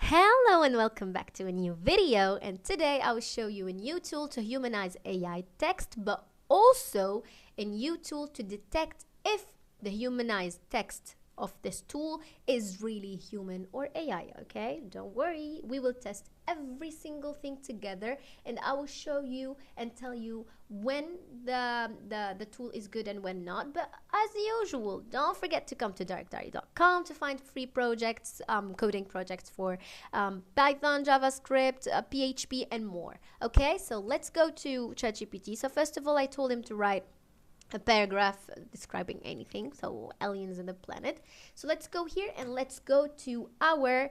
Hello and welcome back to a new video, and today I will show you a new tool to humanize AI text, but also a new tool to detect if the humanized text of this tool is really human or AI. Okay, don't worry, we will test every single thing together, and I will show you and tell you when the tool is good and when not. But as usual, don't forget to come to darkdiary.com to find free projects, coding projects for Python, JavaScript, PHP, and more. Okay, so let's go to ChatGPT. So first of all, I told him to write a paragraph describing anything, so aliens and the planet. So let's go here and let's go to our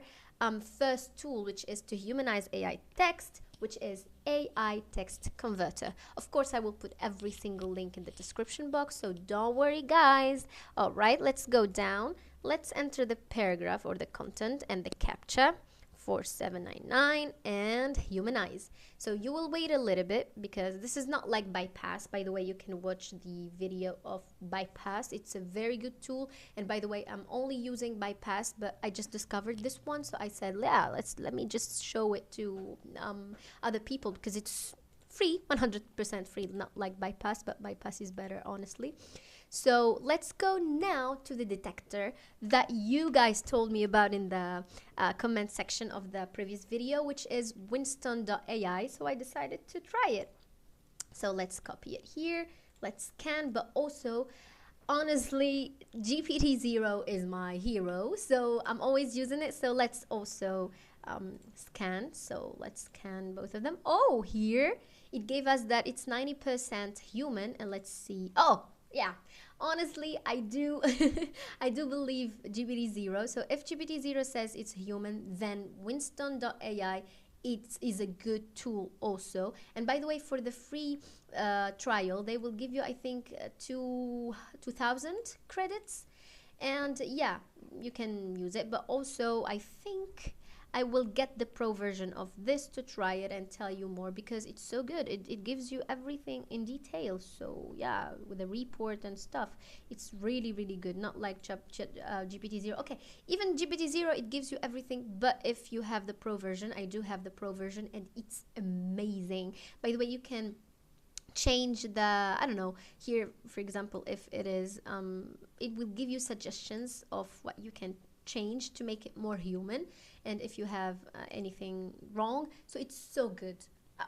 first tool, which is to humanize AI text, which is AI text converter. Of course, I will put every single link in the description box, so don't worry, guys. All right, let's go down. Let's enter the paragraph or the content and the captcha. 4799 and humanize. So you will wait a little bit because this is not like bypass. By the way, you can watch the video of bypass. It's a very good tool, and by the way, I'm only using bypass, but I just discovered this one, so I said, yeah, let me just show it to other people because it's free, 100% free, not like bypass, but bypass is better, honestly. So let's go now to the detector that you guys told me about in the comment section of the previous video, which is Winston.ai. So I decided to try it. So let's copy it here. Let's scan, but also, honestly, GPT-0 is my hero. So I'm always using it. So let's also scan. So let's scan both of them. Oh, here it gave us that it's 90% human. And let's see. Oh, yeah, honestly, I do I do believe GPT-0. So if GPT-0 says it's human, then Winston.ai it is a good tool also. And by the way, for the free trial, they will give you, I think, 2,000 credits. And yeah, you can use it. But also, I think I will get the pro version of this to try it and tell you more because it's so good. It gives you everything in detail. So yeah, with the report and stuff, it's really, really good. Not like GPT-0. Okay, even GPT-0, it gives you everything. But if you have the pro version, I do have the pro version, and it's amazing. By the way, you can change the, I don't know, here, for example, if it is, it will give you suggestions of what you can change to make it more human, and if you have anything wrong. So it's so good.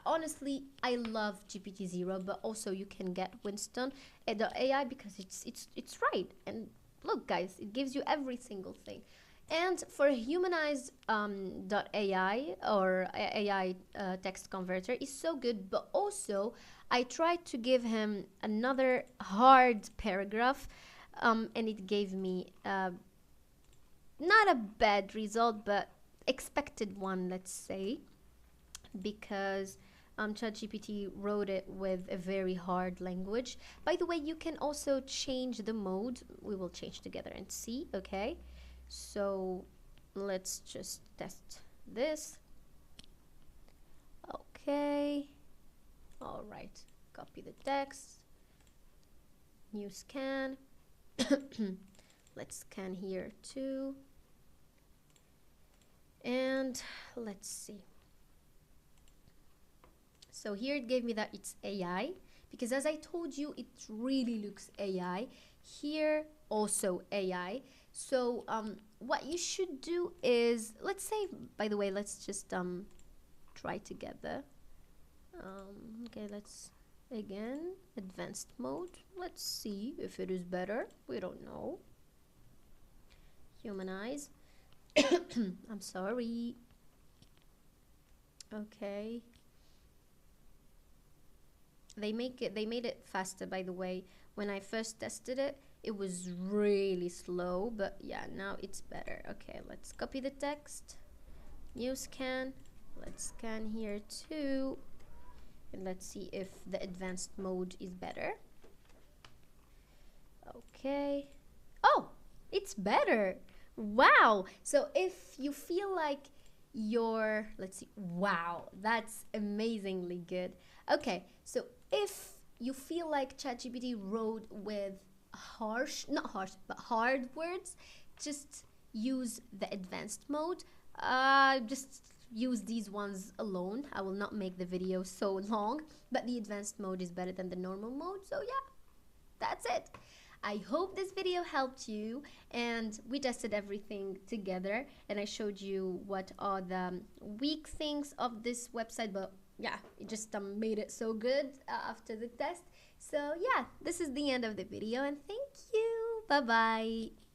Honestly, I love GPT-0, but also you can get Winston the AI because it's right. And look, guys, it gives you every single thing. And for humanized .ai or AI text converter is so good, but also I tried to give him another hard paragraph, and it gave me not a bad result, but expected one, let's say, because ChatGPT wrote it with a very hard language. By the way, you can also change the mode. We will change together and see, okay? So let's just test this. Okay. All right. Copy the text. New scan. Let's scan here too. And let's see. So here it gave me that it's AI, because as I told you, it really looks AI. Here also AI. So what you should do is, let's say, by the way, let's just try together. Okay, let's again advanced mode. Let's see if it is better. We don't know. Humanize. I'm sorry. Okay. They made it faster, by the way. When I first tested it, it was really slow, but yeah, now it's better. Okay, let's copy the text. New scan. Let's scan here too. And let's see if the advanced mode is better. Okay. Oh, it's better. Wow. So if you feel like let's see, wow, that's amazingly good. Okay, so if you feel like ChatGPT wrote with not harsh, but hard words, just use the advanced mode. Just use these ones alone. I will not make the video so long, but the advanced mode is better than the normal mode. So yeah, that's it. I hope this video helped you, and we tested everything together, and I showed you what are the weak things of this website, but yeah, it just made it so good after the test. So yeah, this is the end of the video, and thank you. Bye bye.